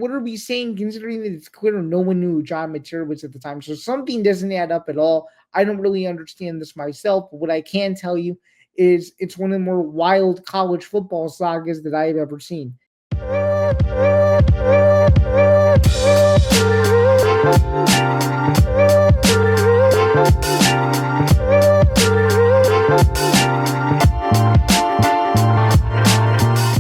what are we saying, considering that it's clear no one knew who John Mateer was at the time? So something doesn't add up at all. I don't really understand this myself, but what I can tell you is it's one of the more wild college football sagas that I have ever seen.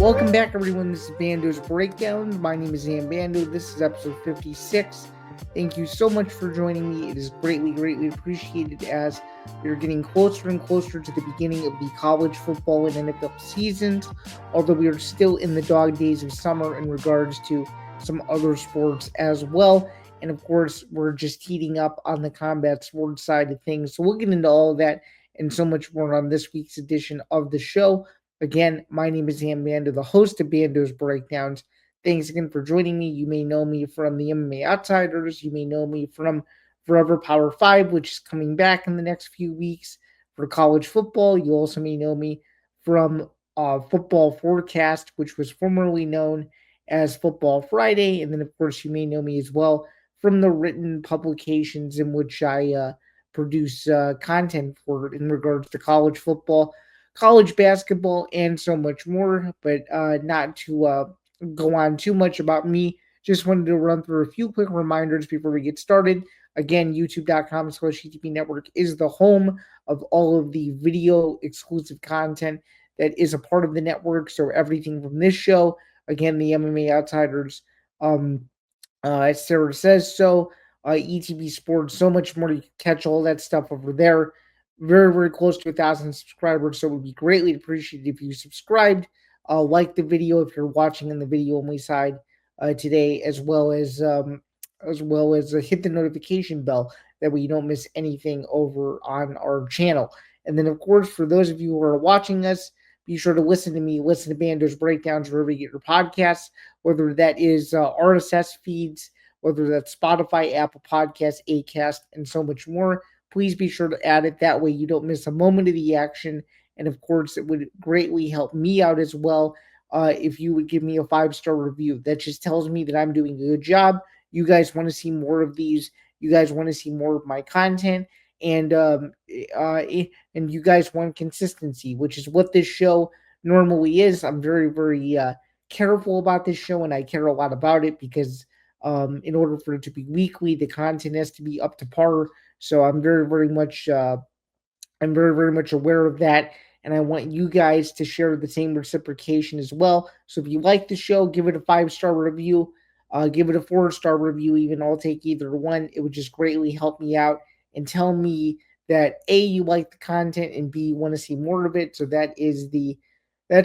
Welcome back, everyone. This is Bando's Breakdown. My name is Zain Bando. This is episode 56. Thank you so much for joining me. It is greatly appreciated as we're getting closer and closer to the beginning of the college football and NFL seasons, although we are still in the dog days of summer in regards to some other sports as well. And of course, we're just heating up on the combat sports side of things. So we'll get into all of that and so much more on this week's edition of the show. Again, my name is Zain Bando, the host of Bando's Breakdowns. Thanks again for joining me. You may know me from the MMA Outsiders. You may know me from Forever Power 5, which is coming back in the next few weeks for college football. You also may know me from Football Forecast, which was formerly known as Football Friday. And then, of course, you may know me as well from the written publications in which I produce content for in regards to college football, college basketball, and so much more. But not to go on too much about me, just wanted to run through a few quick reminders before we get started. Again, youtube.com/ETP Network is the home of all of the video exclusive content that is a part of the network. So everything from this show, again, the MMA Outsiders, as Sarah says so, ETB Sports, so much more. You can catch all that stuff over there. Very close to 1,000 subscribers, so it would be greatly appreciated if you subscribed, like the video if you're watching in the video only side today, as well as hit the notification bell that way you don't miss anything over on our channel. And then, of course, for those of you who are watching us, be sure to listen to me, listen to Bando's Breakdowns wherever you get your podcasts, whether that is RSS feeds, whether that's Spotify, Apple Podcasts, Acast, and so much more. Please be sure to add it. That way you don't miss a moment of the action. And of course, it would greatly help me out as well if you would give me a 5-star review. That just tells me that I'm doing a good job. You guys want to see more of these. You guys want to see more of my content. And you guys want consistency, which is what this show normally is. I'm very careful about this show, and I care a lot about it because in order for it to be weekly, the content has to be up to par. So I'm very much aware of that, and I want you guys to share the same reciprocation as well. So if you like the show, give it a 5-star review, give it a 4-star review. Even I'll take either one. It would just greatly help me out and tell me that A, you like the content, and B, you want to see more of it. So that's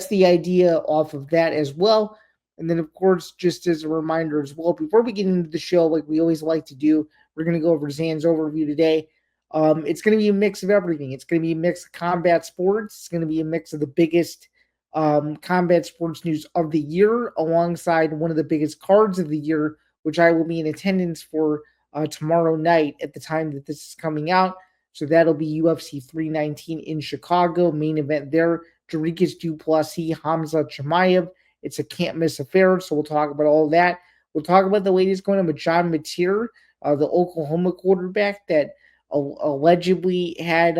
the idea off of that as well. And then, of course, just as a reminder as well, before we get into the show, like we always like to do, we're going to go over Zain's overview today. It's going to be a mix of everything. It's going to be a mix of combat sports. It's going to be a mix of the biggest combat sports news of the year, alongside one of the biggest cards of the year, which I will be in attendance for tomorrow night at the time that this is coming out. So that'll be UFC 319 in Chicago. Main event there, Jarikas Duplessis, Hamza Chimaev. It's a can't miss affair, so we'll talk about all that. We'll talk about the latest going on with John Mateer, the Oklahoma quarterback that allegedly had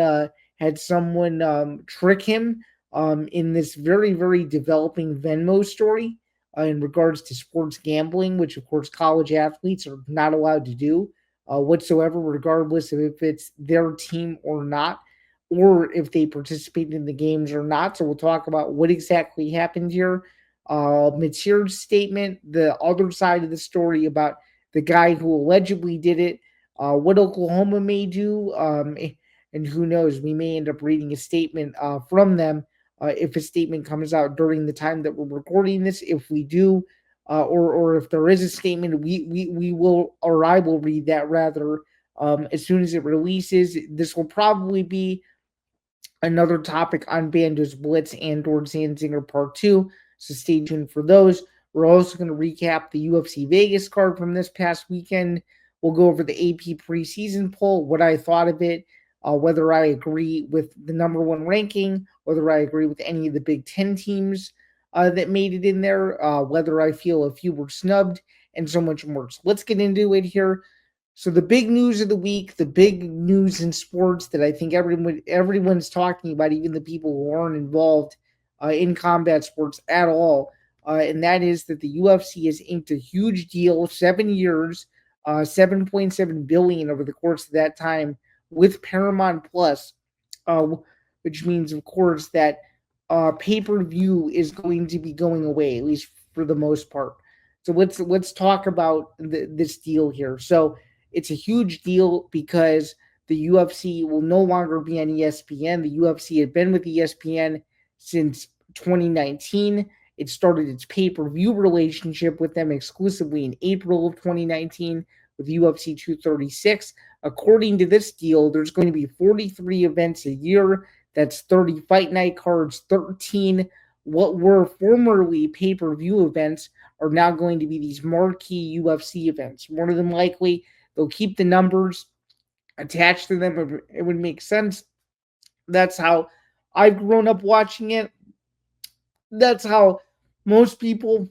someone trick him in this very developing Venmo story in regards to sports gambling, which of course college athletes are not allowed to do whatsoever, regardless of if it's their team or not, or if they participate in the games or not. So we'll talk about what exactly happened here. Mateer's statement, the other side of the story about the guy who allegedly did it, what Oklahoma may do, and who knows, we may end up reading a statement from them if a statement comes out during the time that we're recording this. If we do, or if there is a statement, we will, or I will read that rather as soon as it releases. This will probably be another topic on Bando's Blitz and or Zinger Part 2. So stay tuned for those. We're also going to recap the UFC Vegas card from this past weekend. We'll go over the AP preseason poll, what I thought of it, whether I agree with the number one ranking, whether I agree with any of the Big Ten teams that made it in there, whether I feel a few were snubbed, and so much more. So let's get into it here. So the big news of the week, the big news in sports that I think everyone's talking about, even the people who aren't involved in combat sports at all, and that is that the UFC has inked a huge deal, 7 years, 7.7 billion over the course of that time with Paramount Plus, which means, of course, that pay per view is going to be going away, at least for the most part. So let's talk about this deal here. So it's a huge deal because the UFC will no longer be on ESPN. The UFC had been with ESPN since 2019. It started its pay per view relationship with them exclusively in April of 2019 with UFC 236. According to this deal, there's going to be 43 events a year. That's 30 fight night cards, 13 what were formerly pay per view events are now going to be these marquee UFC events. More than likely, they'll keep the numbers attached to them. It would make sense. That's how I've grown up watching it. That's how most people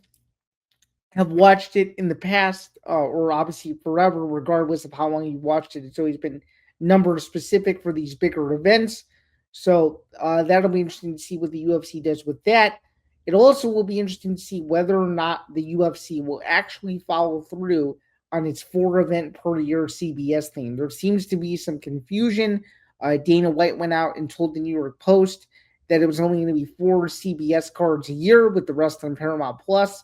have watched it in the past, or obviously forever, regardless of how long you've watched it. It's always been number specific for these bigger events. So that'll be interesting to see what the UFC does with that. It also will be interesting to see whether or not the UFC will actually follow through on its 4 event per year CBS thing. There seems to be some confusion. Dana White went out and told the New York Post that it was only going to be 4 CBS cards a year, with the rest on Paramount Plus.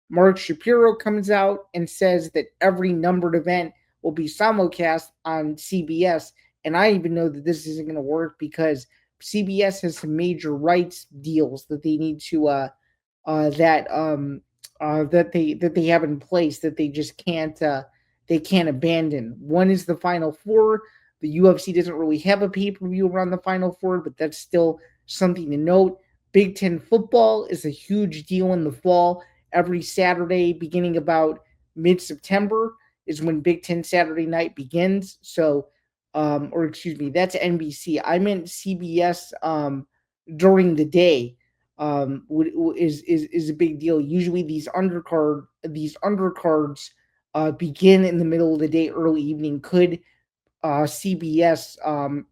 Mark Shapiro comes out and says that every numbered event will be simulcast on CBS. And I even know that this isn't going to work because CBS has some major rights deals that they need to that they have in place that they can't abandon. One is the Final Four. The UFC doesn't really have a pay per view around the Final Four, but that's still something to note. Big Ten football is a huge deal in the fall. Every Saturday, beginning about mid September, is when Big Ten Saturday night begins. So, or excuse me, that's NBC. I meant CBS during the day is a big deal. Usually, these undercards begin in the middle of the day, early evening. Could CBS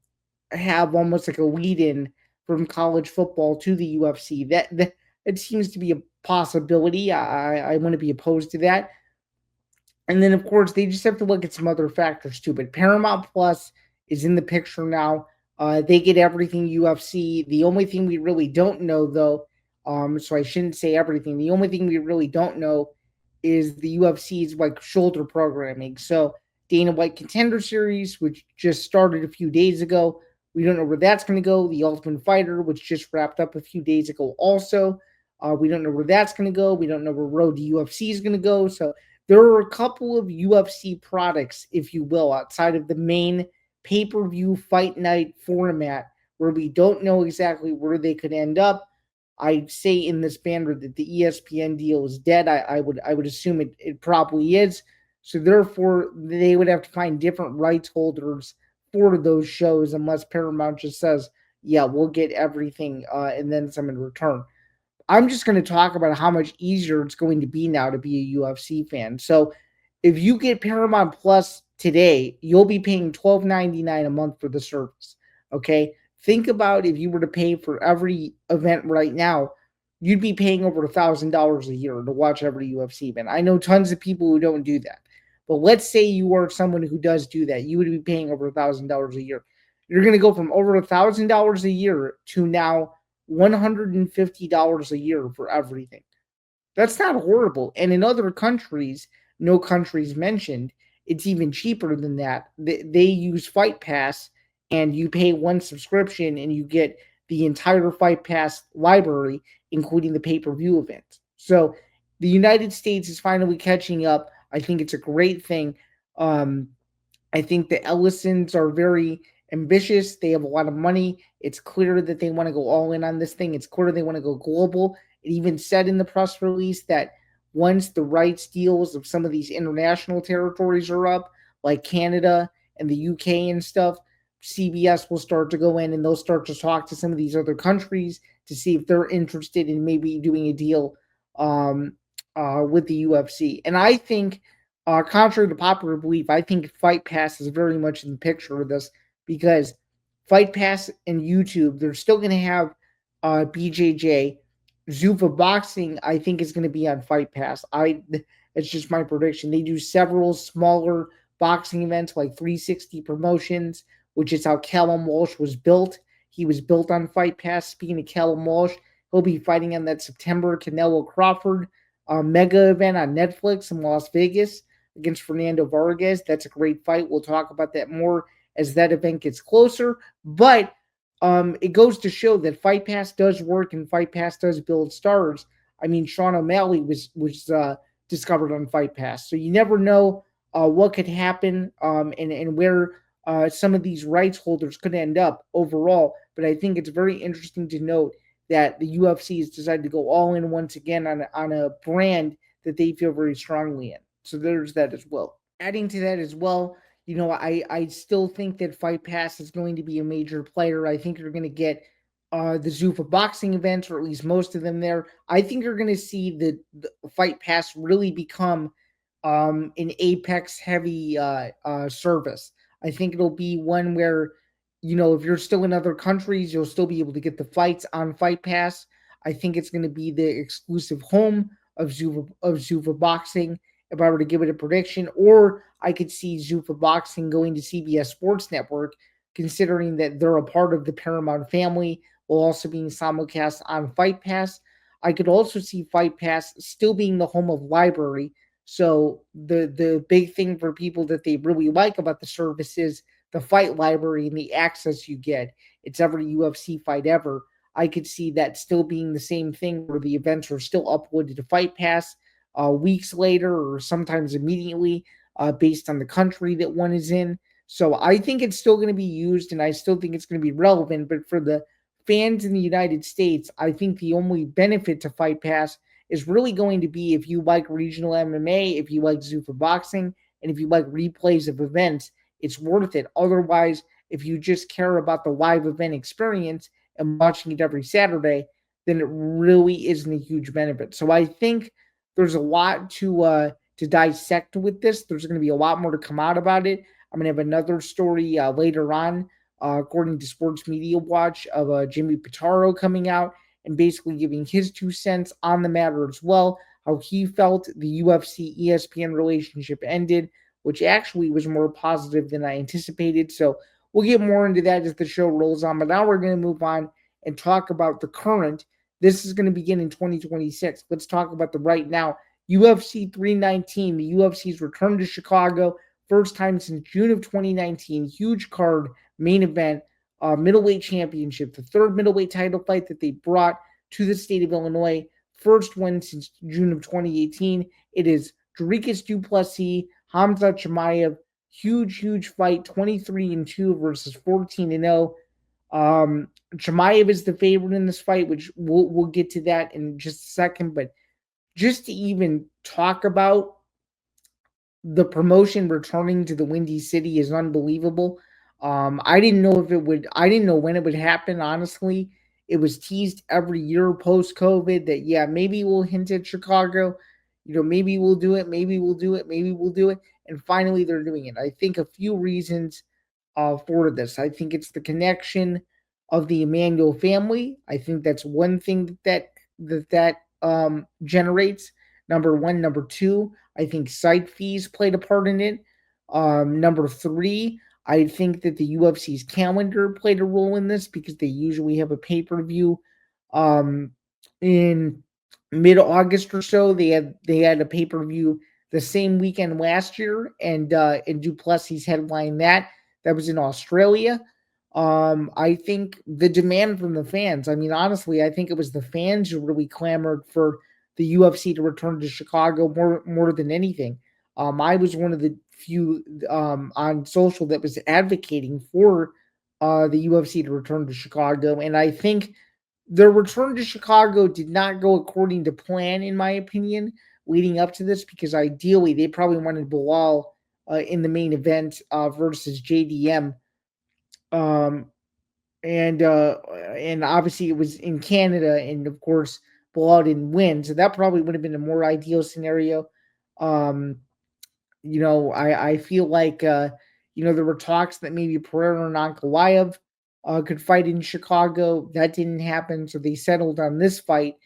have almost like a lead in from college football to the UFC? That it seems to be a possibility. I wouldn't be opposed to that. And then, of course, they just have to look at some other factors too. But Paramount Plus is in the picture now. They get everything UFC. The only thing we really don't know, though, so I shouldn't say everything. The only thing we really don't know is the UFC's like shoulder programming. So Dana White Contender Series, which just started a few days ago, we don't know where that's going to go. The Ultimate Fighter, which just wrapped up a few days ago, also. We don't know where that's going to go. We don't know where Road to UFC is going to go. So there are a couple of UFC products, if you will, outside of the main pay-per-view fight night format where we don't know exactly where they could end up. I'd say in this banner that the ESPN deal is dead. I would assume it probably is. So therefore, they would have to find different rights holders for those shows unless Paramount just says, yeah, we'll get everything and then some in return. I'm just going to talk about how much easier it's going to be now to be a UFC fan. So if you get Paramount Plus today, you'll be paying $12.99 a month for the service. Okay. Think about if you were to pay for every event right now, you'd be paying over $1,000 a year to watch every UFC event. I know tons of people who don't do that. But let's say you are someone who does do that. You would be paying over $1,000 a year. You're going to go from over $1,000 a year to now $150 a year for everything. That's not horrible. And in other countries, no countries mentioned, it's even cheaper than that. They use Fight Pass, and you pay one subscription and you get the entire Fight Pass library, including the pay-per-view events. So the United States is finally catching up. I think it's a great thing. I think the Ellisons are very ambitious. They have a lot of money. It's clear that they want to go all in on this thing. It's clear they want to go global. It even said in the press release that once the rights deals of some of these international territories are up, like Canada and the UK and stuff, CBS will start to go in and they'll start to talk to some of these other countries to see if they're interested in maybe doing a deal with the UFC. And I think, contrary to popular belief, I think Fight Pass is very much in the picture of this because Fight Pass and YouTube, they're still going to have BJJ. Zuffa Boxing, I think, is going to be on Fight Pass. It's just my prediction. They do several smaller boxing events like 360 Promotions, which is how Callum Walsh was built. He was built on Fight Pass. Speaking of Callum Walsh, he'll be fighting on that September Canelo Crawford mega event on Netflix in Las Vegas against Fernando Vargas. That's a great fight. We'll talk about that more as that event gets closer. But it goes to show that Fight Pass does work and Fight Pass does build stars. I mean, Sean O'Malley was discovered on Fight Pass, so you never know what could happen and where some of these rights holders could end up overall. But I think it's very interesting to note that the UFC has decided to go all in once again on a brand that they feel very strongly in. So there's that as well. Adding to that as well, I still think that Fight Pass is going to be a major player. I think you're going to get the Zuffa boxing events, or at least most of them there. I think you're going to see the Fight Pass really become an Apex heavy service. I think it'll be one where, if you're still in other countries, you'll still be able to get the fights on Fight Pass. I think it's going to be the exclusive home of Zuffa Boxing. If I were to give it a prediction, or I could see Zuffa Boxing going to CBS Sports Network, considering that they're a part of the Paramount family, while also being simulcast on Fight Pass. I could also see Fight Pass still being the home of library. So the big thing for people that they really like about the service is the fight library and the access you get. It's every UFC fight ever. I could see that still being the same thing where the events are still uploaded to Fight Pass weeks later or sometimes immediately based on the country that one is in. So I think it's still going to be used and I still think it's going to be relevant. But for the fans in the United States, I think the only benefit to Fight Pass is really going to be if you like regional MMA, if you like Zuffa boxing, and if you like replays of events, it's worth it. Otherwise, if you just care about the live event experience and watching it every Saturday, then it really isn't a huge benefit. So I think there's a lot to dissect with this. There's going to be a lot more to come out about it. I'm going to have another story later on, according to Sports Media Watch, of Jimmy Pitaro coming out and basically giving his 2 cents on the matter as well, how he felt the UFC ESPN relationship ended, which actually was more positive than I anticipated. So we'll get more into that as the show rolls on. But now we're going to move on and talk about the current. This is going to begin in 2026. Let's talk about the right now. UFC 319, the UFC's return to Chicago, first time since June of 2019. Huge card, main event, middleweight championship, the third middleweight title fight that they brought to the state of Illinois. First one since June of 2018. It is Dricus du Plessis, Hamza Chimaev. Huge fight, 23-2 versus 14-0. Chimaev is the favorite in this fight, which we'll get to that in just a second. But just to even talk about the promotion returning to the Windy City is unbelievable. I didn't know if it would. I didn't know when it would happen. Honestly, it was teased every year post COVID that maybe we'll hint at Chicago. Maybe we'll do it. Maybe we'll do it. Maybe we'll do it. And finally, they're doing it. I think a few reasons for this. I think it's the connection of the Emmanuel family. I think that's one thing that generates. Number one. Number two, I think site fees played a part in it. Number three, I think that the UFC's calendar played a role in this because they usually have a pay-per-view in mid-August or so. They had a pay-per-view the same weekend last year, and du Plessis headlined that. That was in Australia. I think the demand from the fans. I mean, honestly, I think it was the fans who really clamored for the UFC to return to Chicago more than anything. I was one of the few on social that was advocating for the UFC to return to Chicago, and I think their return to Chicago did not go according to plan, in my opinion, leading up to this, because ideally they probably wanted Bilal in the main event versus JDM. Um, and obviously it was in Canada, and of course blood and win. So that probably would have been a more ideal scenario. Um, I feel like there were talks that maybe Pereira and Ankalaev could fight in Chicago. That didn't happen, so they settled on this fight.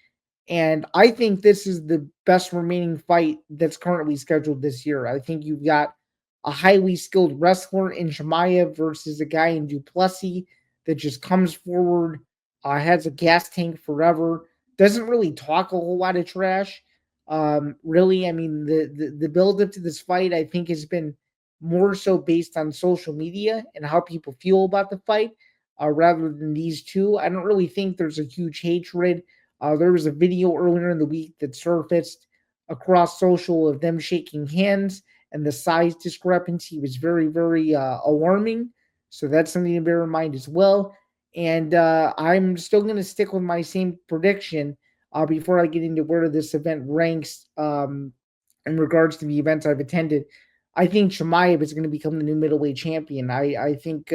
And I think this is the best remaining fight that's currently scheduled this year. I think you've got a highly skilled wrestler in Shemaev versus a guy in Duplessis that just comes forward, has a gas tank forever, doesn't really talk a whole lot of trash. Really, I mean, the build up to this fight, I think, has been more so based on social media and how people feel about the fight, rather than these two. I don't really think there's a huge hatred. There was a video earlier in the week that surfaced across social of them shaking hands, and the size discrepancy was very, very alarming. So that's something to bear in mind as well. And I'm still going to stick with my same prediction before I get into where this event ranks in regards to the events I've attended. I think Shemaev is going to become the new middleweight champion. I think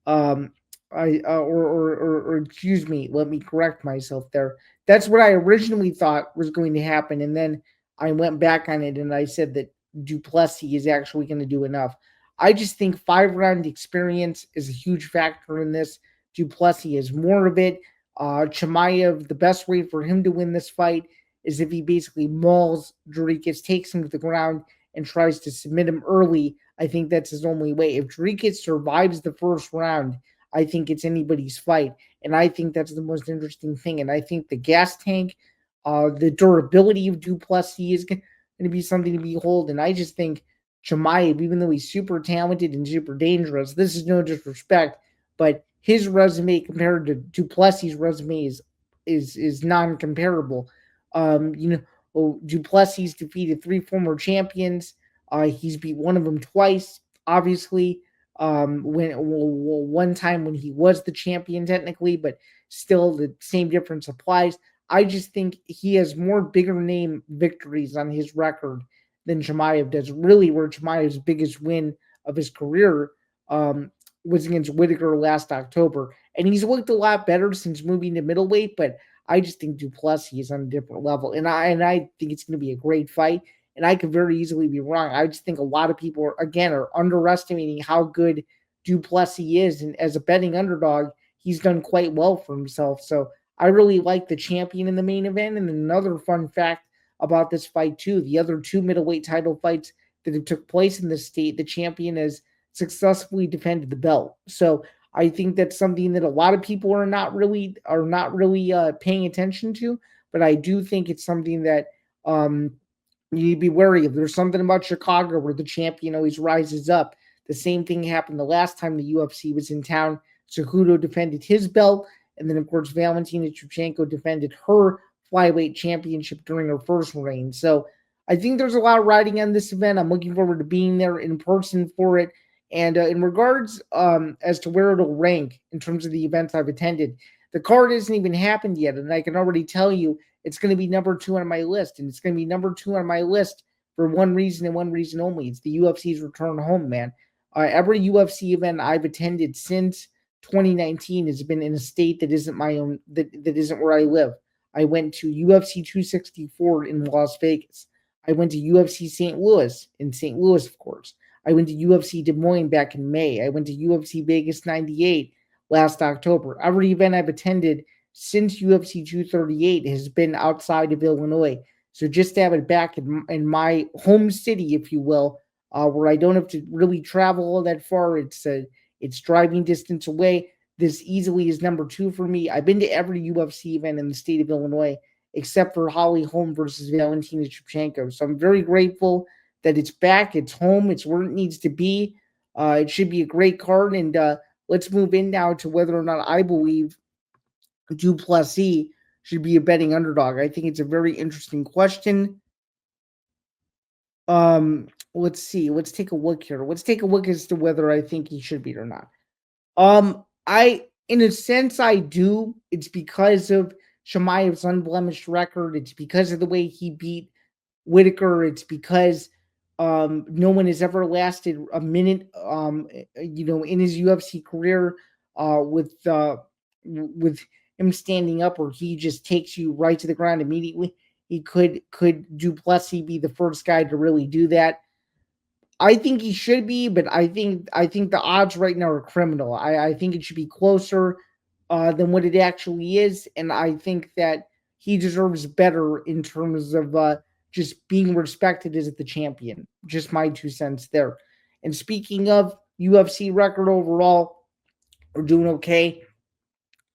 um, or excuse me, let me correct myself there. That's what I originally thought was going to happen, and then I went back on it and I said that Duplessis is actually going to do enough. I just think 5 round experience is a huge factor in this. Duplessis is more of it. Chimaev, the best way for him to win this fight is if he basically mauls Dricus, takes him to the ground, and tries to submit him early. I think that's his only way. If Dricus survives the first round, I think it's anybody's fight. And I think that's the most interesting thing. And I think the gas tank, the durability of Duplessis is going to be something to behold. And I just think Chimaev, even though he's super talented and super dangerous, this is no disrespect, but his resume compared to Duplessis' resume is non-comparable. Duplessis defeated 3 former champions. He's beat one of them twice, obviously. One time when he was the champion technically, but still the same difference applies. I just think he has more bigger name victories on his record than Chimaev does. Really, where Chimaev's biggest win of his career um, was against Whitaker last October, and he's looked a lot better since moving to middleweight. But I just think Duplessis is on a different level, and I think it's going to be a great fight. And I could very easily be wrong. I just think a lot of people are underestimating how good Duplessis is, and as a betting underdog, he's done quite well for himself. So I really like the champion in the main event. And another fun fact about this fight too: the other 2 middleweight title fights that have took place in the state, the champion has successfully defended the belt. So I think that's something that a lot of people are not really paying attention to, but I do think it's something that you need to be wary of. There's something about Chicago where the champion always rises up. The same thing happened the last time the UFC was in town. Cejudo defended his belt, and then of course Valentina Shevchenko defended her flyweight championship during her first reign. So I think there's a lot of riding on this event. I'm looking forward to being there in person for it. And in regards as to where it'll rank in terms of the events I've attended, the card hasn't even happened yet, and I can already tell you it's going to be number 2 on my list. And it's going to be number 2 on my list for one reason and one reason only. It's the UFC's return home, man. Every UFC event I've attended since 2019 has been in a state that isn't my own, that isn't where I live. I went to UFC 264 in Las Vegas. I went to UFC St. Louis in St. Louis, of course. I went to UFC Des Moines back in May. I went to UFC Vegas 98 last October. Every event I've attended since UFC 238 has been outside of Illinois. So just to have it back in my home city, if you will, where I don't have to really travel all that far. It's driving distance away. This easily is number 2 for me. I've been to every UFC event in the state of Illinois except for Holly Holm versus Valentina Shevchenko. So I'm very grateful that it's back, it's home, it's where it needs to be. It should be a great card, and let's move in now to whether or not I believe Duplessis should be a betting underdog. I think it's a very interesting question. Let's see. Let's take a look here. Let's take a look as to whether I think he should be or not. In a sense, I do. It's because of Shemaev's unblemished record. It's because of the way he beat Whitaker. It's because no one has ever lasted a minute, in his UFC career with him standing up where he just takes you right to the ground immediately. He could Duplessis be the first guy to really do that? I think he should be, but I think the odds right now are criminal. I think it should be closer than what it actually is, and I think that he deserves better in terms of just being respected as the champion. Just my 2 cents there. And speaking of UFC record overall, we're doing okay.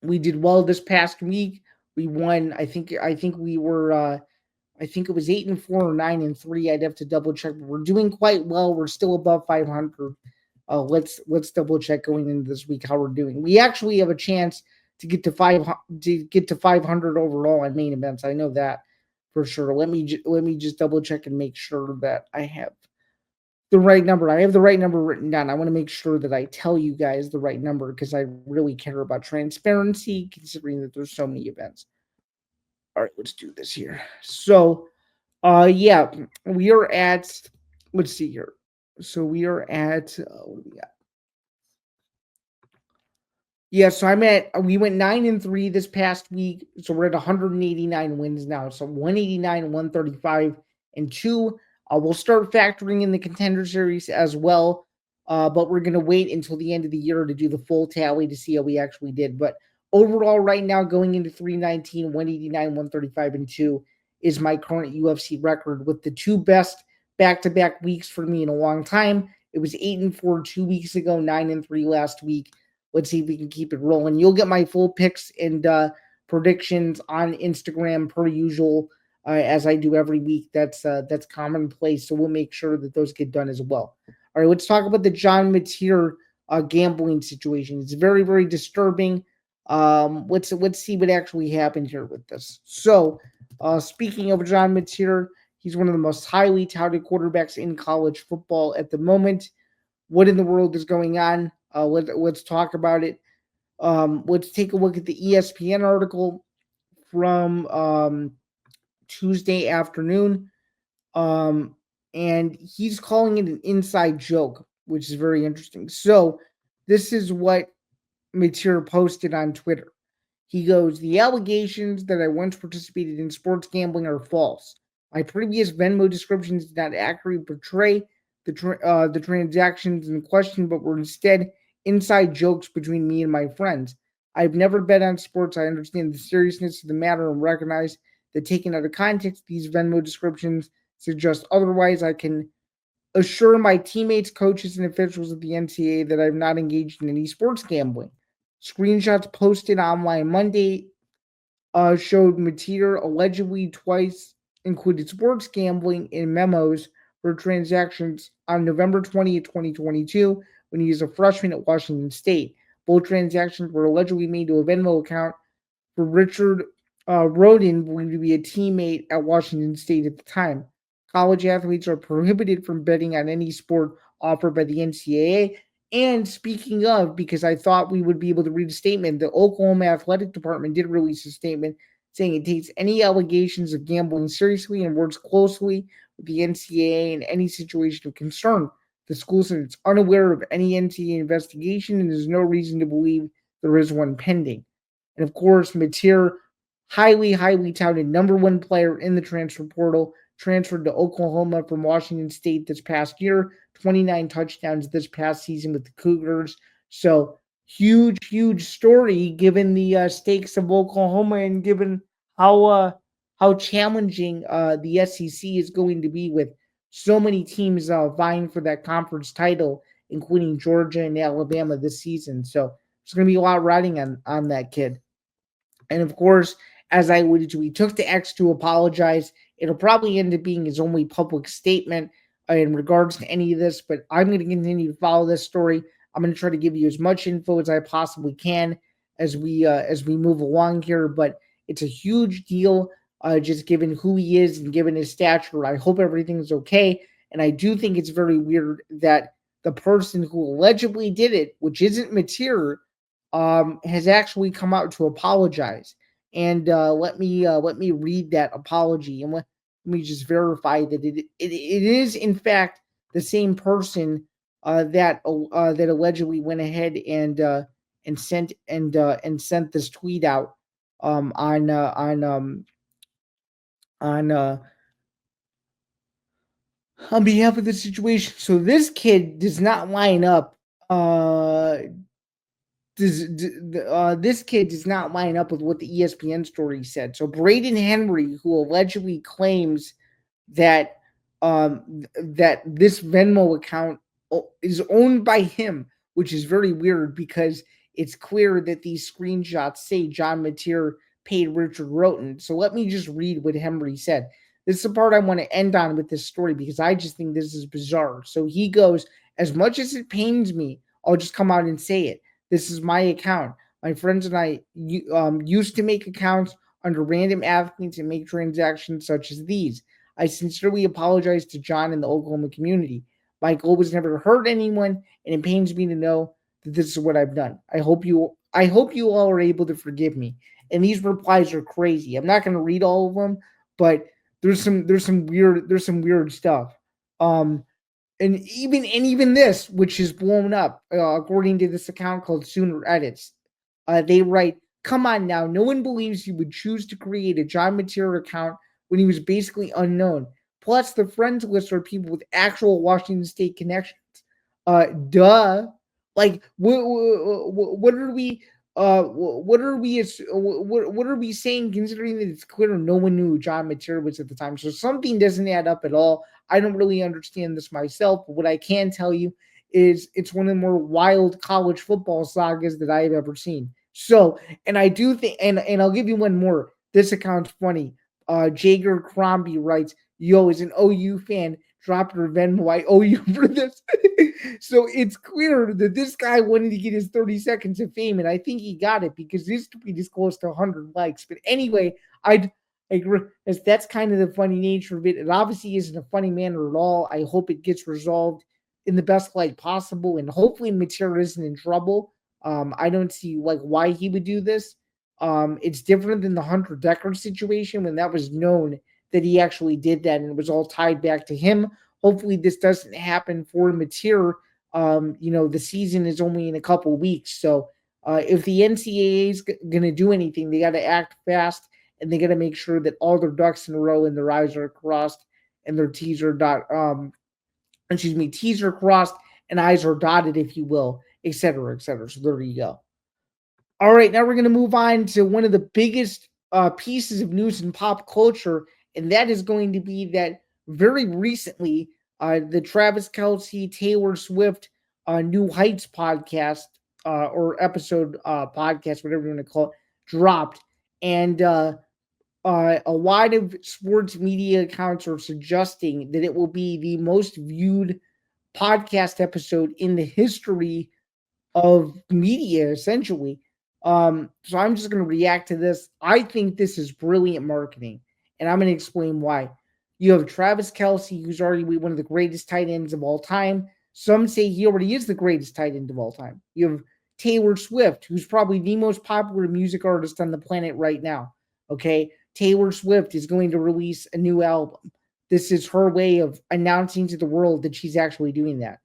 We did well this past week. We won. I think we were. I think it was 8-4 or 9-3. I'd have to double check. But we're doing quite well. We're still above 500. Let's double check going into this week how we're doing. We actually have a chance to get to 500 overall on main events. I know that for sure. Let me just double check and make sure that I have the right number. I have the right number written down. I want to make sure that I tell you guys the right number because I really care about transparency, considering that there's so many events. All right, let's do this here. So, yeah, we are at. Let's see here. So we are at. What do we got? Yeah, so we went 9-3 this past week. So we're at 189 wins now. So 189, 135, and 2. We'll start factoring in the contender series as well. But we're gonna wait until the end of the year to do the full tally to see how we actually did. But overall, right now, going into 319, 189, 135, and 2 is my current UFC record with the two best back-to-back weeks for me in a long time. It was 8-4 2 weeks ago, 9-3 last week. Let's see if we can keep it rolling. You'll get my full picks and predictions on Instagram per usual, as I do every week. That's commonplace. So we'll make sure that those get done as well. All right, let's talk about the John Mateer gambling situation. It's very, very disturbing. Let's see what actually happened here with this. So, speaking of John Mateer, he's one of the most highly touted quarterbacks in college football at the moment. What in the world is going on? Let's talk about it. Let's take a look at the ESPN article from Tuesday afternoon. And he's calling it an inside joke, which is very interesting. So, this is what Mateer posted on Twitter. He goes, "The allegations that I once participated in sports gambling are false. My previous Venmo descriptions did not accurately portray the transactions in question, but were instead inside jokes between me and my friends. I've never bet on sports. I understand the seriousness of the matter and recognize that taken out of context, these Venmo descriptions suggest otherwise. I can assure my teammates, coaches, and officials at the NCAA that I've not engaged in any sports gambling." Screenshots posted online Monday showed Mateer allegedly twice included sports gambling in memos for transactions on November 20th, 2022, when he was a freshman at Washington State. Both transactions were allegedly made to a Venmo account for Richard Roden, believed to be a teammate at Washington State at the time. College athletes are prohibited from betting on any sport offered by the NCAA. And speaking of, because I thought we would be able to read a statement, the Oklahoma Athletic Department did release a statement saying it takes any allegations of gambling seriously and works closely with the NCAA in any situation of concern. The school said it's unaware of any NCAA investigation and there's no reason to believe there is one pending. And of course, Mateer, highly, highly touted number one player in the transfer portal, transferred to Oklahoma from Washington State this past year, 29 touchdowns this past season with the Cougars. So huge, huge story given the stakes of Oklahoma and given how challenging the SEC is going to be with so many teams vying for that conference title, including Georgia and Alabama this season. So there's going to be a lot riding on that kid. And of course, as I alluded to, he took to X to apologize. It'll probably end up being his only public statement in regards to any of this, but I'm going to continue to follow this story. I'm going to try to give you as much info as I possibly can as we move along here. But it's a huge deal, just given who he is and given his stature. I hope everything's okay, and I do think it's very weird that the person who allegedly did it, which isn't Mateer, has actually come out to apologize. And let me read that apology, and let me just verify that it is in fact the same person that allegedly went ahead and sent this tweet out on on on behalf of the situation. So this kid does not line up. This kid does not line up with what the ESPN story said. So Braden Henry, who allegedly claims that that this Venmo account is owned by him, which is very weird because it's clear that these screenshots say John Mateer paid Richard Roten. So let me just read what Henry said. This is the part I want to end on with this story because I just think this is bizarre. So he goes, as much as it pains me, I'll just come out and say it. This is my account. My friends and I used to make accounts under random athletes and make transactions such as these. I sincerely apologize to John and the Oklahoma community. My goal was never to hurt anyone, and it pains me to know that this is what I've done. I hope you all are able to forgive me. And these replies are crazy. I'm not going to read all of them, but there's some weird stuff. Um, and even this, which is blown up, according to this account called Sooner Edits, they write, "Come on now, no one believes you would choose to create a John Mateer account when he was basically unknown. Plus, the friends list are people with actual Washington State connections. Duh. Like, what are we? What are we saying? Considering that it's clear no one knew who John Mateer was at the time, so something doesn't add up at all. I don't really understand this myself, but what I can tell you is it's one of the more wild college football sagas that I have ever seen. So, and I do think, and I'll give you one more. This account's funny. Jager Crombie writes, "Yo, as an OU fan, drop your Venmo. I owe you for this." So it's clear that this guy wanted to get his 30 seconds of fame, and I think he got it because this tweet is close to 100 likes. But anyway, I agree. That's kind of the funny nature of it. It obviously isn't a funny manner at all. I hope it gets resolved in the best light possible, and hopefully Mateer isn't in trouble. I don't see like why he would do this. It's different than the Hunter Decker situation when that was known that he actually did that and it was all tied back to him. Hopefully, this doesn't happen for Mateer. The season is only in a couple weeks, so if the NCAA is going to do anything, they got to act fast and they got to make sure that all their ducks in a row and their I's are crossed and their T's are crossed and I's are dotted, if you will, et cetera, et cetera. So there you go. All right, now we're going to move on to one of the biggest pieces of news in pop culture, and that is going to be that very recently, the Travis Kelce, Taylor Swift, New Heights podcast or episode podcast, whatever you want to call it, dropped, and a lot of sports media accounts are suggesting that it will be the most viewed podcast episode in the history of media, essentially. So I'm just going to react to this. I think this is brilliant marketing, and I'm going to explain why. You have Travis Kelce, who's arguably one of the greatest tight ends of all time. Some say he already is the greatest tight end of all time. You have Taylor Swift, who's probably the most popular music artist on the planet right now. Okay. Taylor Swift is going to release a new album. This is her way of announcing to the world that she's actually doing that.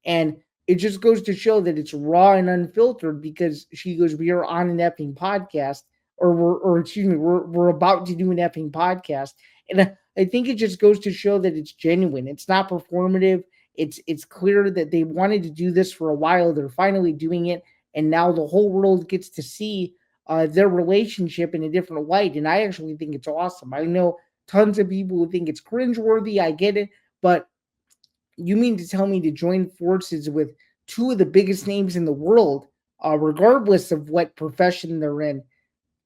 And it just goes to show that it's raw and unfiltered because she goes, "We are on an effing podcast, or excuse me, we're about to do an effing podcast." And I think it just goes to show that it's genuine. It's not performative. It's clear that they wanted to do this for a while. They're finally doing it, and now the whole world gets to see their relationship in a different light. And I actually think it's awesome. I know tons of people who think it's cringeworthy. I get it, but you mean to tell me to join forces with two of the biggest names in the world, regardless of what profession they're in?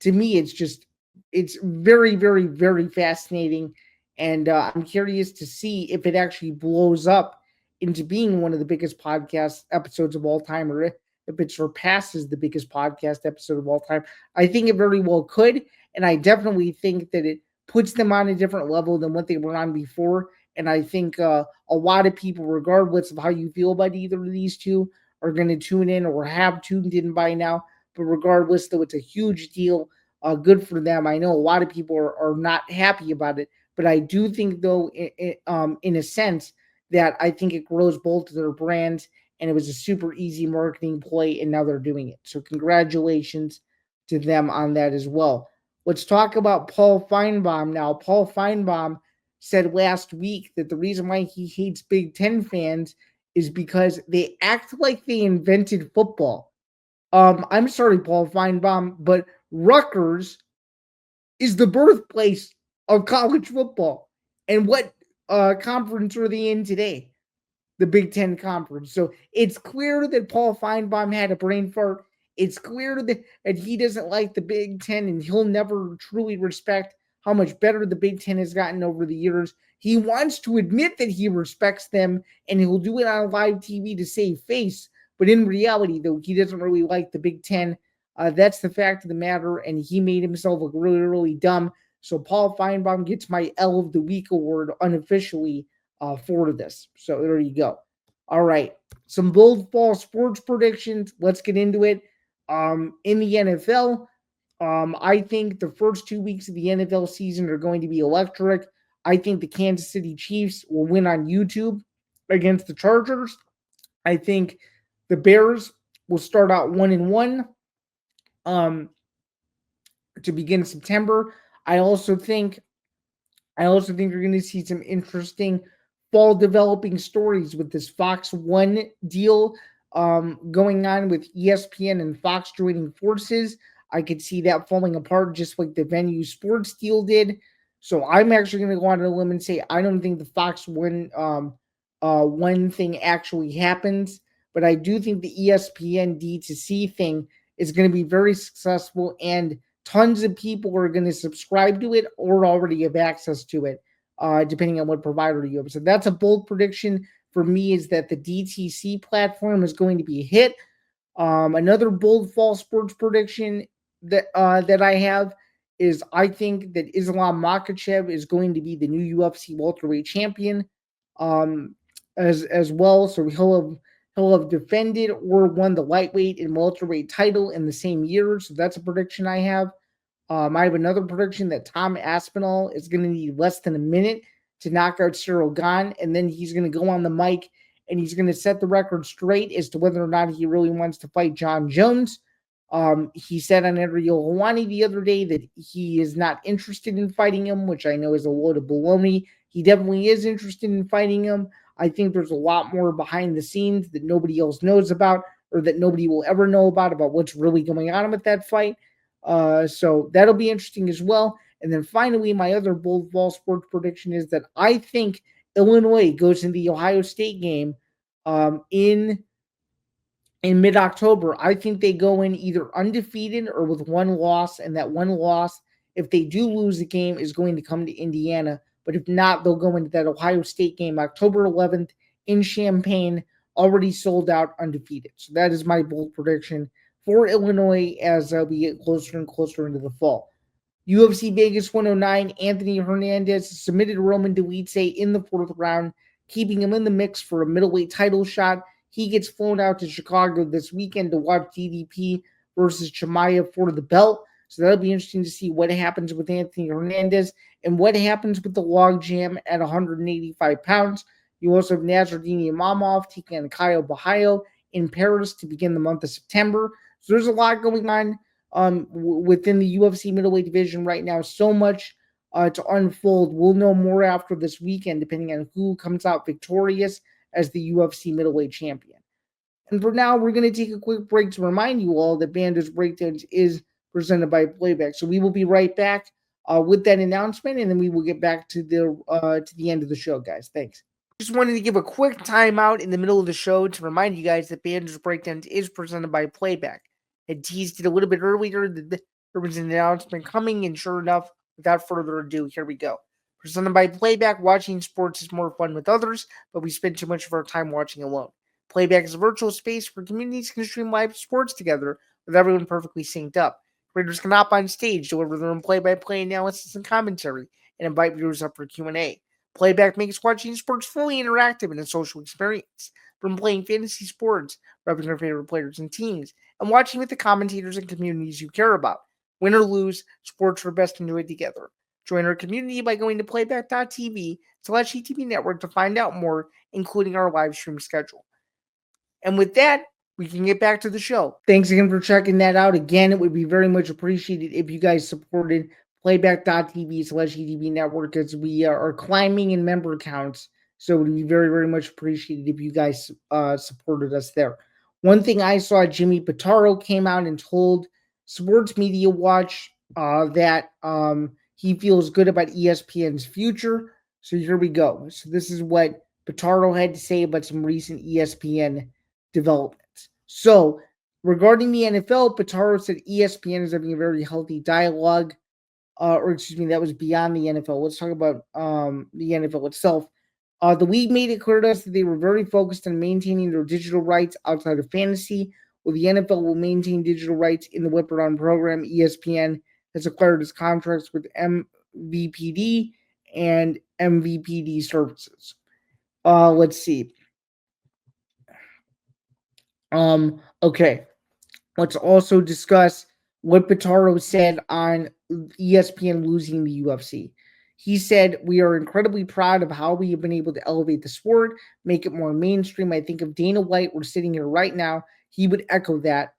To me, it's very, very, very fascinating, and I'm curious to see if it actually blows up into being one of the biggest podcast episodes of all time, or if it surpasses the biggest podcast episode of all time. I think it very well could, and I definitely think that it puts them on a different level than what they were on before. And I think a lot of people, regardless of how you feel about either of these two, are going to tune in or have tuned in by now. But regardless, though, it's a huge deal. Good for them. I know a lot of people are not happy about it, but I do think, though, in a sense, that I think it grows both of their brands, and it was a super easy marketing play, and now they're doing it. So congratulations to them on that as well. Let's talk about Paul Finebaum now. Paul Finebaum said last week that the reason why he hates Big Ten fans is because they act like they invented football. I'm sorry, Paul Finebaum, but Rutgers is the birthplace of college football. And what conference are they in today? The Big Ten Conference. So it's clear that Paul Finebaum had a brain fart. It's clear that he doesn't like the Big Ten and he'll never truly respect how much better the Big Ten has gotten over the years. He wants to admit that he respects them and he'll do it on live TV to save face. But in reality, though, he doesn't really like the Big Ten. That's the fact of the matter. And he made himself look really, really dumb. So Paul Finebaum gets my L of the Week award unofficially for this. So there you go. All right. Some bold fall sports predictions. Let's get into it. In the NFL, I think the first 2 weeks of the NFL season are going to be electric. I think the Kansas City Chiefs will win on YouTube against the Chargers. I think the Bears will start out 1-1 um, to begin September. I also think you're going to see some interesting fall developing stories with this Fox One deal going on with ESPN and Fox joining forces. I could see that falling apart just like the Venue Sports deal did. So I'm actually going to go on a limb and say I don't think the Fox One thing actually happens, but I do think the ESPN D2C thing is going to be very successful and tons of people are going to subscribe to it or already have access to it, depending on what provider you have. So that's a bold prediction for me, is that the DTC platform is going to be a hit. Another bold fall sports prediction that I have is I think that Islam Makhachev is going to be the new UFC welterweight champion, um, as well. So he'll have defended or won the lightweight and welterweight title in the same year. So that's a prediction I have. I have another prediction that Tom Aspinall is going to need less than a minute to knock out Cyril Gahn, and then he's going to go on the mic and he's going to set the record straight as to whether or not he really wants to fight John Jones. He said on Ariel Hawani the other day that he is not interested in fighting him, which I know is a load of baloney. He definitely is interested in fighting him. I think there's a lot more behind the scenes that nobody else knows about, or that nobody will ever know about what's really going on with that fight. So that'll be interesting as well. And then finally, my other bold fall sports prediction is that I think Illinois goes in the Ohio State game in mid-October. I think they go in either undefeated or with one loss, and that one loss, if they do lose the game, is going to come to Indiana. But if not, they'll go into that Ohio State game October 11th in Champaign, already sold out, undefeated. So that is my bold prediction for Illinois as we get closer and closer into the fall. UFC Vegas 109, Anthony Hernandez submitted Roman Dolidze in the fourth round, keeping him in the mix for a middleweight title shot. He gets flown out to Chicago this weekend to watch DDP versus Chimaev for the belt. So that'll be interesting to see what happens with Anthony Hernandez and what happens with the logjam at 185 pounds. You also have Nasruddin Imavov taking on Kyle Bahayo in Paris to begin the month of September. So there's a lot going on within the UFC middleweight division right now. So much to unfold. We'll know more after this weekend, depending on who comes out victorious as the UFC middleweight champion. And for now, we're going to take a quick break to remind you all that Bando's Breakdowns is presented by Playback. So we will be right back with that announcement, and then we will get back to the end of the show, guys. Thanks. Just wanted to give a quick timeout in the middle of the show to remind you guys that Bando's Breakdowns is presented by Playback. I teased it a little bit earlier that there was an announcement coming, and sure enough, without further ado, here we go. Presented by Playback, watching sports is more fun with others, but we spend too much of our time watching alone. Playback is a virtual space where communities can stream live sports together with everyone perfectly synced up. Creators can hop on stage, deliver their own play-by-play analysis and commentary, and invite viewers up for Q&A. Playback makes watching sports fully interactive and a social experience. From playing fantasy sports, repping your favorite players and teams, and watching with the commentators and communities you care about. Win or lose, sports are best enjoyed together. Join our community by going to playback.tv/ETV network to find out more, including our live stream schedule. And with that, we can get back to the show. Thanks again for checking that out. Again, it would be very much appreciated if you guys supported playback.tv/EDB network as we are climbing in member counts. So it would be very, very much appreciated if you guys supported us there. One thing I saw, Jimmy Pitaro came out and told Sports Media Watch that he feels good about ESPN's future. So here we go. So this is what Pitaro had to say about some recent ESPN developments. So regarding the NFL, Pitaro said ESPN is having a very healthy dialogue, or excuse me, that was beyond the NFL. Let's talk about the NFL itself. The league made it clear to us that they were very focused on maintaining their digital rights outside of fantasy, while the NFL will maintain digital rights in the Whip Around program. ESPN has acquired its contracts with MVPD and MVPD services. Let's see. Okay. Let's also discuss what Pitaro said on ESPN losing the UFC. He said, "We are incredibly proud of how we have been able to elevate the sport, make it more mainstream. I think if Dana White were sitting here right now, he would echo that."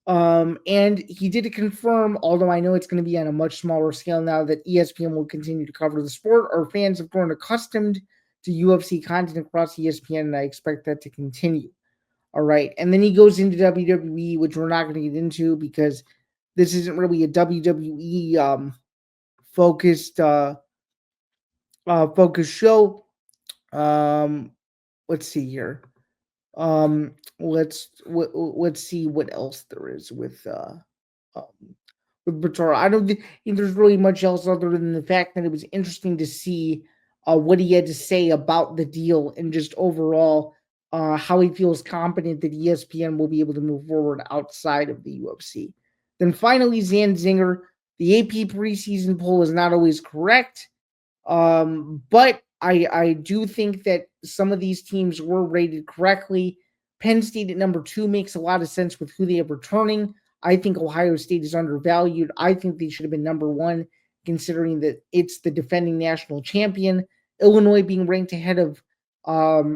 And he did confirm, although I know it's going to be on a much smaller scale now, that ESPN will continue to cover the sport. Our fans have grown accustomed to UFC content across ESPN, and I expect that to continue. All right. And then he goes into WWE, which we're not going to get into because this isn't really a WWE focused focused show. Um let's see here. Let's see what else there is with Pitaro. I don't think there's really much else other than the fact that it was interesting to see what he had to say about the deal and just overall how he feels confident that ESPN will be able to move forward outside of the UFC. Then finally, Zinger. The AP preseason poll is not always correct, but I do think that some of these teams were rated correctly. Penn State at number 2 makes a lot of sense with who they have returning. I think Ohio State is undervalued. I think they should have been number 1, considering that it's the defending national champion. Illinois being ranked ahead of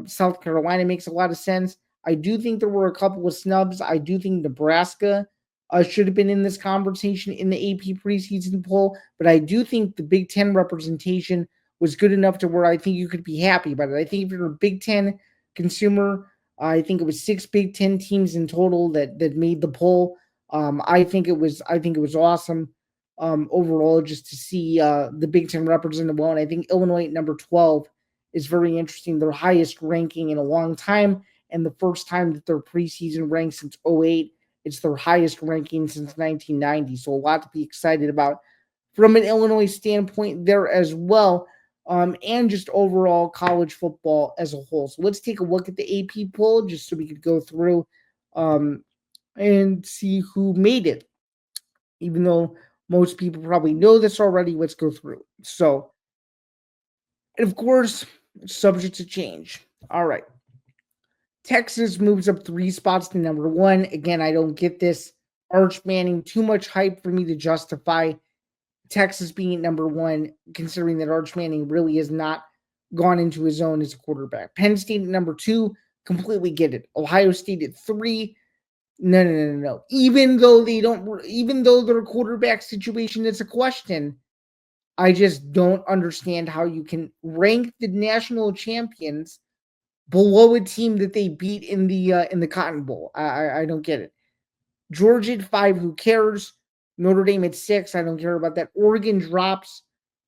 South Carolina makes a lot of sense. I do think there were a couple of snubs. I do think Nebraska should have been in this conversation in the AP preseason poll, but I do think the Big Ten representation was good enough to where I think you could be happy about it. I think if you're a Big Ten consumer, I think it was 6 Big Ten teams in total that made the poll. I think it was awesome overall just to see the Big Ten represented well. And I think Illinois at number 12 is very interesting. Their highest ranking in a long time, and the first time that their preseason ranked since 08. It's their highest ranking since 1990. So a lot to be excited about from an Illinois standpoint there as well. And just overall college football as a whole. So let's take a look at the AP poll just so we could go through and see who made it. Even though most people probably know this already, let's go through. So, and of course, subject to change. All right. Texas moves up 3 spots to number 1. Again, I don't get this. Arch Manning, too much hype for me to justify Texas being at number 1, considering that Arch Manning really has not gone into his own as a quarterback. Penn State at number 2, completely get it. Ohio State at 3, no. Even though their quarterback situation is a question, I just don't understand how you can rank the national champions below a team that they beat in the Cotton Bowl. I don't get it. Georgia at 5, who cares? Notre Dame at 6, I don't care about that. Oregon drops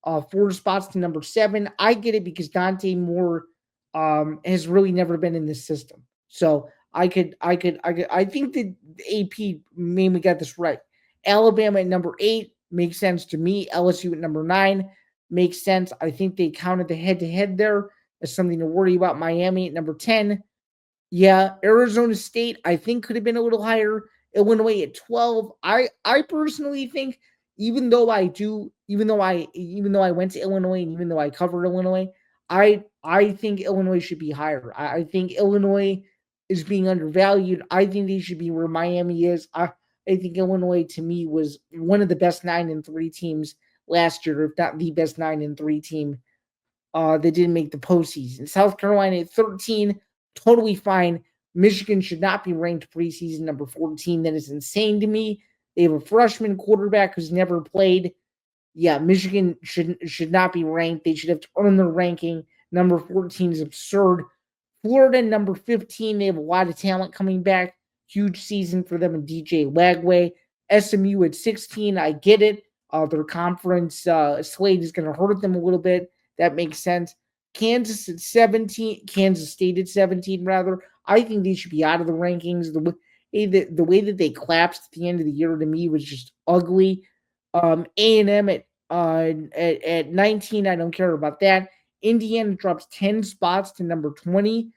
4 spots to number 7. I get it because Dante Moore has really never been in this system. So I think that AP mainly got this right. Alabama at number 8 makes sense to me. LSU at number 9 makes sense. I think they counted the head-to-head there as something to worry about. Miami at number 10. Yeah, Arizona State, I think could have been a little higher. Illinois at 12. I personally think even though I went to Illinois and even though I covered Illinois, I think Illinois should be higher. I think Illinois is being undervalued. I think they should be where Miami is. I think Illinois to me was one of the best 9-3 teams last year, if not the best 9-3 team that didn't make the postseason. South Carolina at 13, totally fine. Michigan should not be ranked preseason number 14. That is insane to me. They have a freshman quarterback who's never played. Yeah, Michigan should not be ranked. They should have to earn their ranking. Number 14 is absurd. Florida, number 15, they have a lot of talent coming back. Huge season for them and DJ Lagway. SMU at 16, I get it. Their conference slate is going to hurt them a little bit. That makes sense. Kansas at 17, Kansas State at 17, rather. I think they should be out of the rankings. The way that they collapsed at the end of the year to me was just ugly. A&M at 19, I don't care about that. Indiana drops 10 spots to number 20.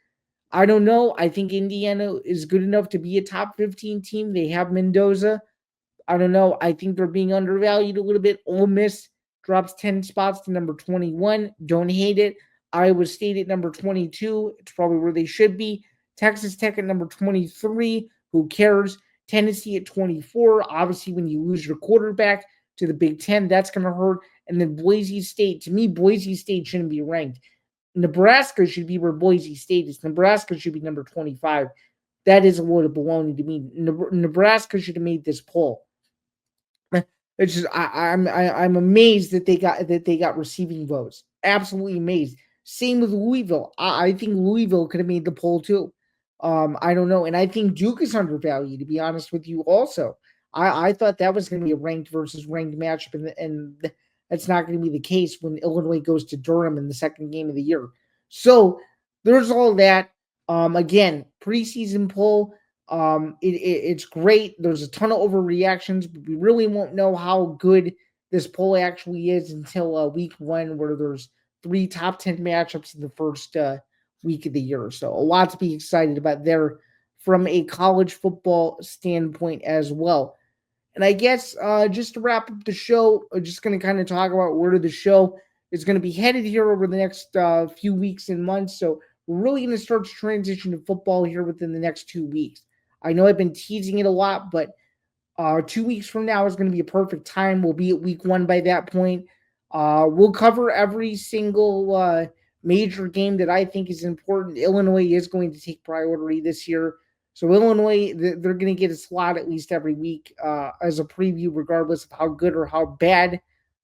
I don't know. I think Indiana is good enough to be a top 15 team. They have Mendoza. I don't know. I think they're being undervalued a little bit. Ole Miss drops 10 spots to number 21. Don't hate it. Iowa State at number 22. It's probably where they should be. Texas Tech at number 23. Who cares? Tennessee at 24. Obviously, when you lose your quarterback to the Big Ten, that's going to hurt. And then Boise State. To me, Boise State shouldn't be ranked. Nebraska should be where Boise State is. Nebraska should be number 25. That is a load of baloney to me. Nebraska should have made this poll. It's just I'm amazed that they got receiving votes. Absolutely amazed. Same with Louisville. I think Louisville could have made the poll too. I don't know, and I think Duke is undervalued. To be honest with you, also, I thought that was going to be a ranked versus ranked matchup, and that's not going to be the case when Illinois goes to Durham in the second game of the year. So there's all that. Again, preseason poll. It's great. There's a ton of overreactions, but we really won't know how good this poll actually is until week one, where there's 3 top 10 matchups in the first week of the year. So a lot to be excited about there from a college football standpoint as well. And I guess just to wrap up the show, I'm just going to kind of talk about where the show is going to be headed here over the next few weeks and months. So we're really going to start to transition to football here within the next 2 weeks. I know I've been teasing it a lot, but 2 weeks from now is going to be a perfect time. We'll be at week 1 by that point. We'll cover every single major game that I think is important. Illinois is going to take priority this year. So Illinois, they're going to get a slot at least every week as a preview, regardless of how good or how bad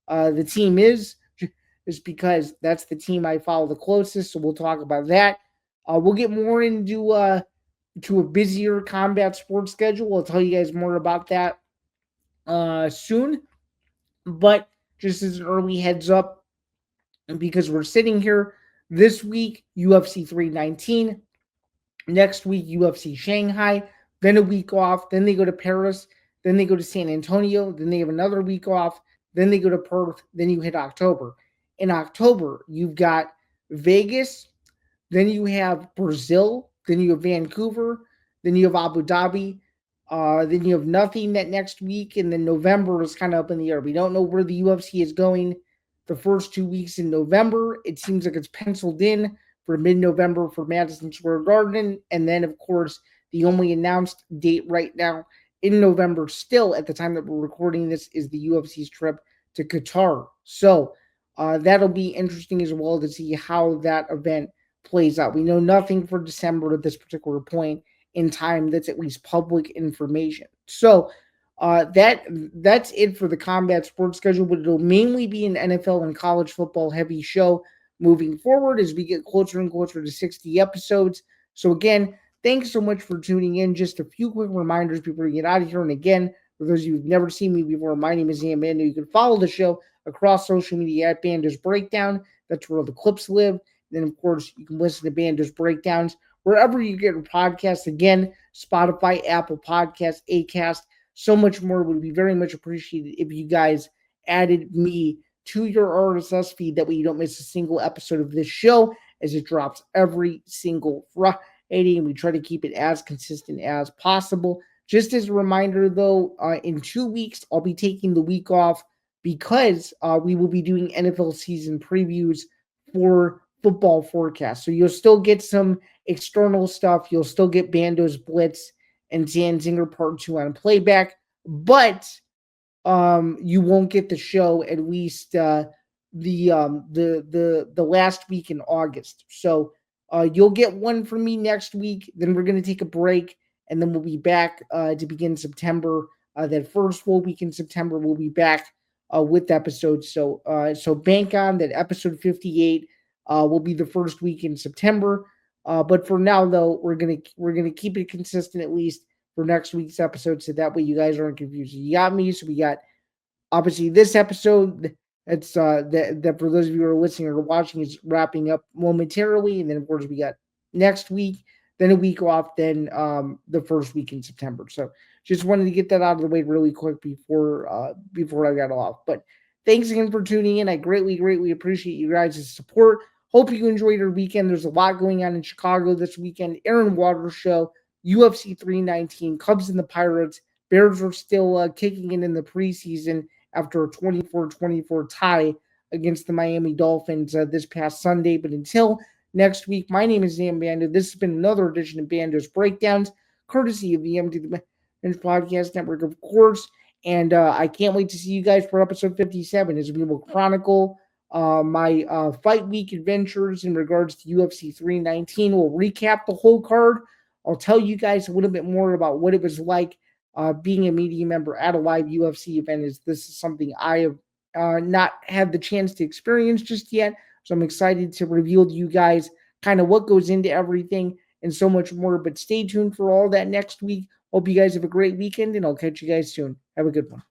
the team is, just because that's the team I follow the closest. So we'll talk about that. We'll get more into to a busier combat sports schedule. I'll tell you guys more about that soon. But just as an early heads up, because we're sitting here this week, UFC 319. Next week, UFC Shanghai. Then a week off. Then they go to Paris. Then they go to San Antonio. Then they have another week off. Then they go to Perth. Then you hit October. In October, you've got Vegas. Then you have Brazil. Then you have Vancouver. Then you have Abu Dhabi. Then you have nothing that next week. And then November is kind of up in the air. We don't know where the UFC is going the first 2 weeks in November. It seems like it's penciled in for mid-November for Madison Square Garden. And then, of course, the only announced date right now in November, still at the time that we're recording this, is the UFC's trip to Qatar. So that'll be interesting as well to see how that event plays out. We know nothing for December at this particular point in time that's at least public information. So that's it for the combat sports schedule, but it'll mainly be an NFL and college football heavy show moving forward as we get closer and closer to 60 episodes. So again, thanks so much for tuning in. Just a few quick reminders before we get out of here. And again, for those of you who've never seen me before, my name is Zain Bando. You can follow the show across social media at Bando's Breakdown. That's where the clips live. Then, of course, you can listen to Bando's Breakdowns wherever you get your podcasts. Again, Spotify, Apple Podcasts, Acast, so much more. Would be very much appreciated if you guys added me to your RSS feed. That way you don't miss a single episode of this show as it drops every single Friday, and we try to keep it as consistent as possible. Just as a reminder, though, in 2 weeks, I'll be taking the week off because we will be doing NFL season previews for football forecast. So you'll still get some external stuff. You'll still get Bando's Blitz and Zinger Part 2 on Playback, but you won't get the show at least the last week in August. So You'll get one from me next week. Then we're going to take a break, and then we'll be back to begin September. That first full week in September, we'll be back with episodes. So bank on that. Episode 58 will be the first week in September. But for now, though, we're gonna keep it consistent at least for next week's episode, so that way you guys aren't confused. You got me. So we got obviously this episode. It's that for those of you who are listening or watching is wrapping up momentarily, and then of course we got next week, then a week off, then the first week in September. So just wanted to get that out of the way really quick before I got off. But thanks again for tuning in. I greatly appreciate you guys' support. Hope you enjoyed your weekend. There's a lot going on in Chicago this weekend. Aaron Waters show, UFC 319, Cubs and the Pirates. Bears are still kicking in the preseason after a 24-24 tie against the Miami Dolphins this past Sunday. But until next week, my name is Zain Bando. This has been another edition of Bando's Breakdowns, courtesy of the MD the Podcast Network, of course. And I can't wait to see you guys for episode 57 as we will chronicle my fight week adventures in regards to UFC 319. We'll recap the whole card. I'll tell you guys a little bit more about what it was like being a media member at a live UFC event. Is this is something I have not had the chance to experience just yet. So I'm excited to reveal to you guys kind of what goes into everything and so much more. But stay tuned for all that next week. Hope you guys have a great weekend, and I'll catch you guys soon. Have a good one.